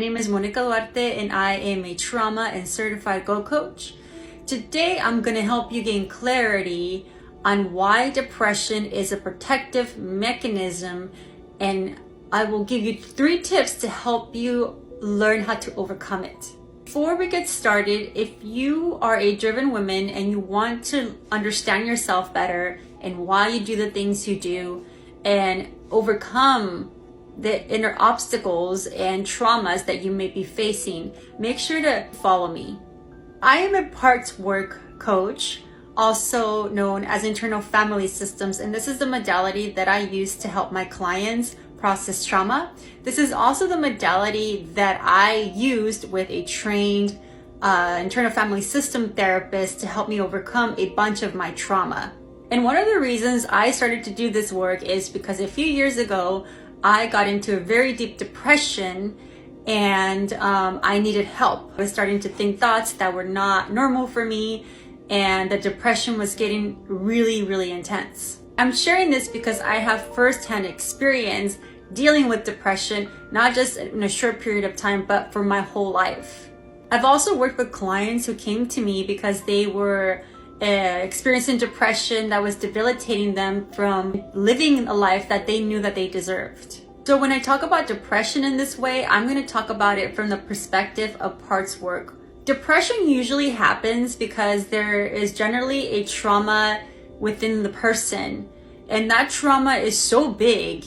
My name is Duarte and I am a trauma and certified Go Coach. Today I'm going to help you gain clarity on why depression is a protective mechanism, and I will give you 3 tips to help you learn how to overcome it. Before we get started, if you are a driven woman and you want to understand yourself better and why you do the things you do and overcome the inner obstacles and traumas that you may be facing, make sure to follow me. I am a parts work coach, also known as internal family systems, and this is the modality that I use to help my clients process trauma. This is also the modality that I used with a trained internal family system therapist to help me overcome a bunch of my trauma. And one of the reasons I started to do this work is because a few years ago, I got into a very deep depression and I needed help. I was starting to think thoughts that were not normal for me, and the depression was getting really, really intense. I'm sharing this because I have firsthand experience dealing with depression, not just in a short period of time, but for my whole life. I've also worked with clients who came to me because they were experiencing depression that was debilitating them from living a life that they knew that they deserved. So when I talk about depression in this way, I'm going to talk about it from the perspective of parts work. Depression usually happens because there is generally a trauma within the person, and that trauma is so big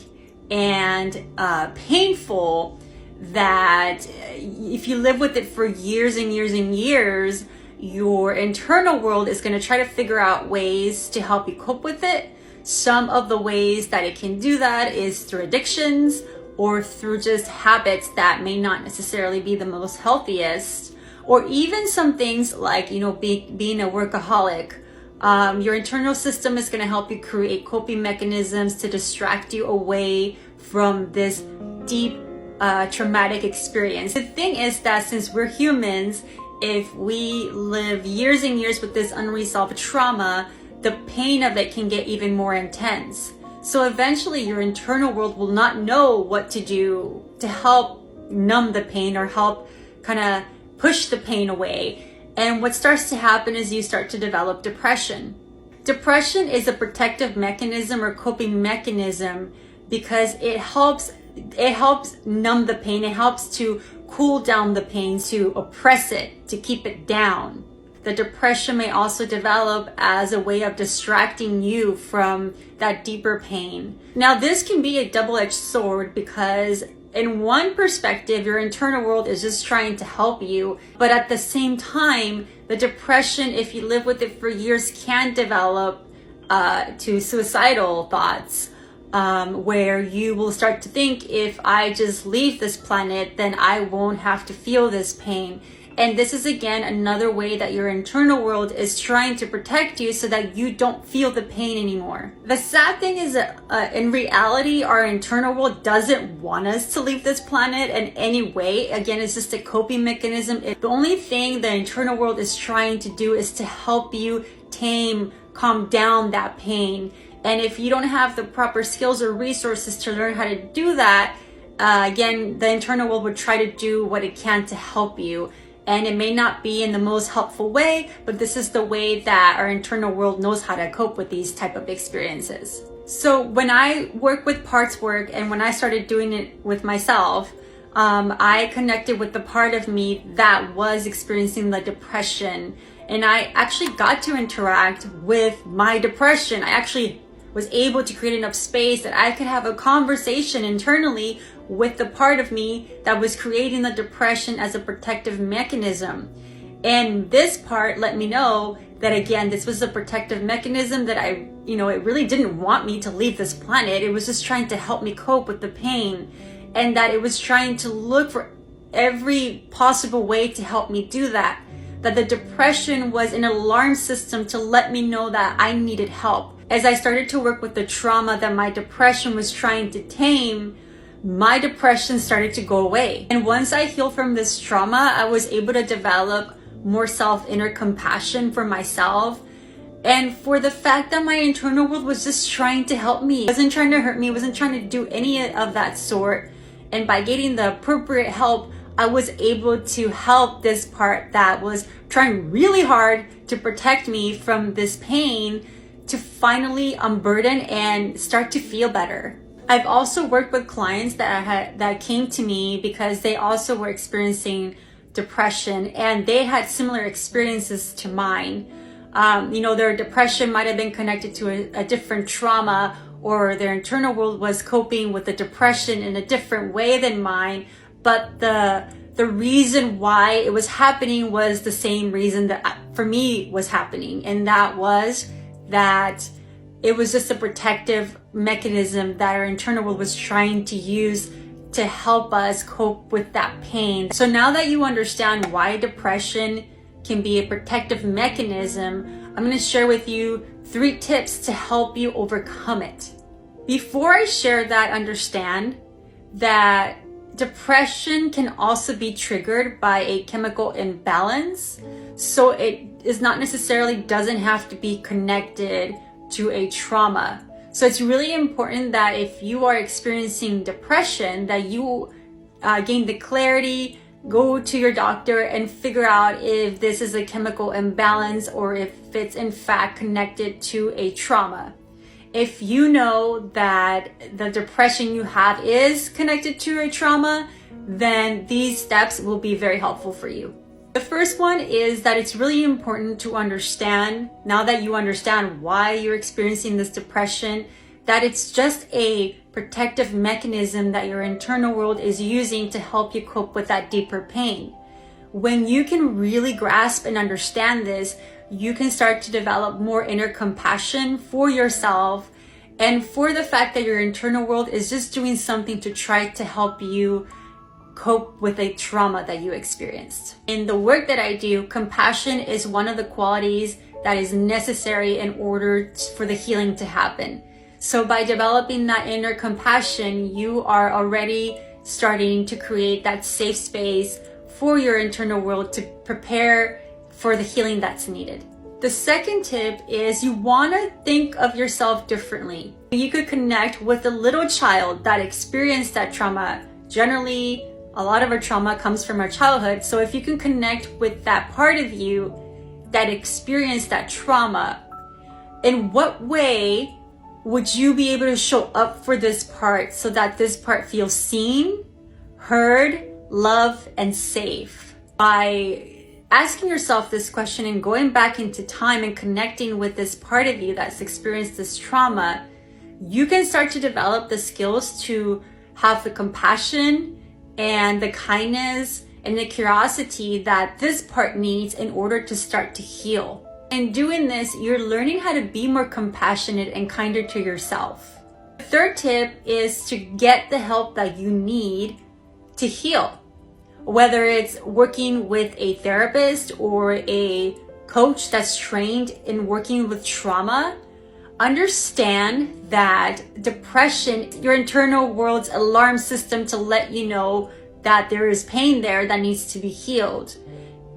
and painful that if you live with it for years and years and years, your internal world is going to try to figure out ways to help you cope with it. Some of the ways that it can do that is through addictions or through just habits that may not necessarily be the most healthiest, or even some things like, being a workaholic. Your internal system is going to help you create coping mechanisms to distract you away from this deep traumatic experience. The thing is that since we're humans, if we live years and years with this unresolved trauma, the pain of it can get even more intense. So eventually your internal world will not know what to do to help numb the pain or help kind of push the pain away. And what starts to happen is you start to develop depression. Depression is a protective mechanism or coping mechanism because it helps numb the pain. It helps to cool down the pain, to oppress it, to keep it down. The depression may also develop as a way of distracting you from that deeper pain. Now, this can be a double-edged sword because in one perspective, your internal world is just trying to help you, but at the same time, the depression, if you live with it for years, can develop to suicidal thoughts. Where you will start to think, if I just leave this planet, then I won't have to feel this pain. And this is again another way that your internal world is trying to protect you so that you don't feel the pain anymore. The sad thing is that in reality, our internal world doesn't want us to leave this planet in any way. Again, it's just a coping mechanism. The only thing the internal world is trying to do is to help you calm down that pain. And if you don't have the proper skills or resources to learn how to do that, again, the internal world would try to do what it can to help you. And it may not be in the most helpful way, but this is the way that our internal world knows how to cope with these type of experiences. So when I work with parts work and when I started doing it with myself, I connected with the part of me that was experiencing the depression. And I actually got to interact with my depression. I actually was able to create enough space that I could have a conversation internally with the part of me that was creating the depression as a protective mechanism. And this part let me know that, again, this was a protective mechanism that it really didn't want me to leave this planet. It was just trying to help me cope with the pain, and that it was trying to look for every possible way to help me do that. That the depression was an alarm system to let me know that I needed help. As I started to work with the trauma that my depression was trying to tame, my depression started to go away. And once I healed from this trauma, I was able to develop more inner compassion for myself and for the fact that my internal world was just trying to help me. It wasn't trying to hurt me, it wasn't trying to do any of that sort. And by getting the appropriate help, I was able to help this part that was trying really hard to protect me from this pain to finally unburden and start to feel better. I've also worked with clients that came to me because they also were experiencing depression, and they had similar experiences to mine. Their depression might have been connected to a different trauma, or their internal world was coping with the depression in a different way than mine, but the reason why it was happening was the same reason that for me was happening, and that was that it was just a protective mechanism that our internal world was trying to use to help us cope with that pain. So now that you understand why depression can be a protective mechanism, I'm going to share with you 3 tips to help you overcome it. Before I share that, understand that depression can also be triggered by a chemical imbalance. So it is not necessarily doesn't have to be connected to a trauma. So it's really important that if you are experiencing depression, that you gain the clarity, go to your doctor and figure out if this is a chemical imbalance or if it's in fact connected to a trauma. If you know that the depression you have is connected to a trauma, then these steps will be very helpful for you. The first one is that it's really important to understand, now that you understand why you're experiencing this depression, that it's just a protective mechanism that your internal world is using to help you cope with that deeper pain. When you can really grasp and understand this, you can start to develop more inner compassion for yourself and for the fact that your internal world is just doing something to try to help you cope with a trauma that you experienced. In the work that I do, compassion is one of the qualities that is necessary in order for the healing to happen. So by developing that inner compassion, you are already starting to create that safe space for your internal world to prepare for the healing that's needed. The second tip is you want to think of yourself differently. You could connect with a little child that experienced that trauma. Generally, a lot of our trauma comes from our childhood. So if you can connect with that part of you that experienced that trauma, in what way would you be able to show up for this part so that this part feels seen, heard, loved, and safe? By asking yourself this question and going back into time and connecting with this part of you that's experienced this trauma, you can start to develop the skills to have the compassion and the kindness and the curiosity that this part needs in order to start to heal. In doing this, you're learning how to be more compassionate and kinder to yourself. The third tip is to get the help that you need to heal. Whether it's working with a therapist or a coach that's trained in working with trauma, understand that depression, your internal world's alarm system to let you know that there is pain there that needs to be healed.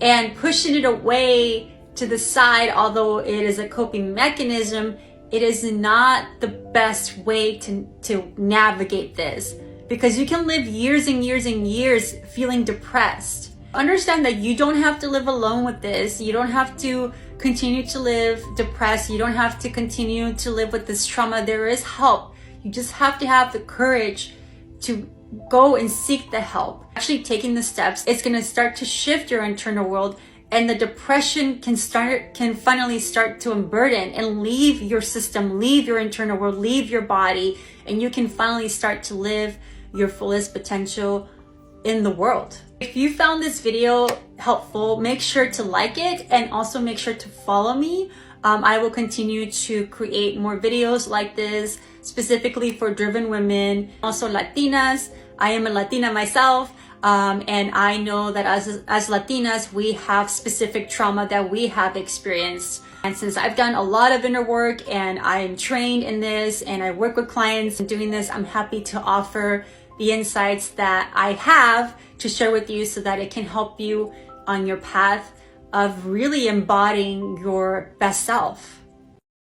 And pushing it away to the side, although it is a coping mechanism, it is not the best way to navigate this, because you can live years and years and years feeling depressed. Understand that you don't have to live alone with this. You don't have to continue to live depressed. You don't have to continue to live with this trauma. There is help. You just have to have the courage to go and seek the help. Actually taking the steps, it's going to start to shift your internal world, and the depression can finally start to unburden and leave your system, leave your internal world, leave your body, and you can finally start to live your fullest potential in the world. If you found this video helpful, make sure to like it and also make sure to follow me. I will continue to create more videos like this, specifically for driven women, also Latinas. I am a Latina myself, and I know that as Latinas, we have specific trauma that we have experienced. And since I've done a lot of inner work and I am trained in this and I work with clients in doing this, I'm happy to offer the insights that I have to share with you so that it can help you on your path of really embodying your best self.